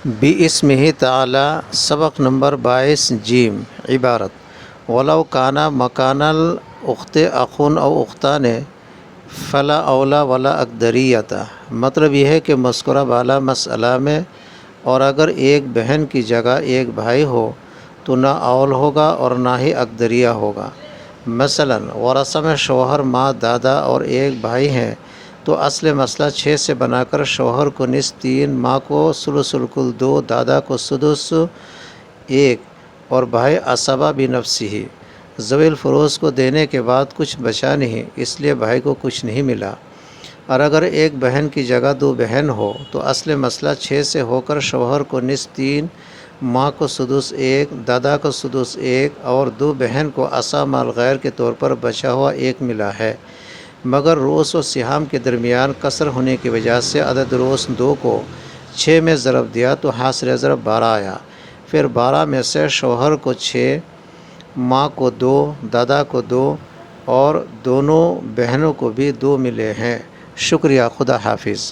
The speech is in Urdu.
بِاسمہ تعالی سبق نمبر 22 جیم عبارت ولو کانا مکان الاخت اخن او اختان فلا اولا ولا اقدریت۔ مطلب یہ ہے کہ مذکورہ بالا مسئلہ میں اور اگر ایک بہن کی جگہ ایک بھائی ہو تو نہ اول ہوگا اور نہ ہی اقدریہ ہوگا۔ مثلا ورثہ میں شوہر، ماں، دادا اور ایک بھائی ہیں تو اصل مسئلہ 6 سے بنا کر شوہر کو نصف 3، ماں کو ثلث الکل 2، دادا کو سدس 1 اور بھائی عصبہ بنفسہ ذوی الفروض کو دینے کے بعد کچھ بچا نہیں، اس لیے بھائی کو کچھ نہیں ملا۔ اور اگر ایک بہن کی جگہ 2 بہن ہو تو اصل مسئلہ 6 سے ہو کر شوہر کو نصف 3، ماں کو سدس 1، دادا کو سدس 1 اور 2 بہن کو عصا مال غیر کے طور پر بچا ہوا 1 ملا ہے، مگر رؤوس و سہام کے درمیان کسر ہونے کی وجہ سے عدد رؤوس 2 کو 6 میں ضرب دیا تو حاصل ضرب 12 آیا۔ پھر 12 میں سے شوہر کو 6، ماں کو 2، دادا کو 2 اور دونوں بہنوں کو بھی 2 ملے ہیں۔ شکریہ، خدا حافظ۔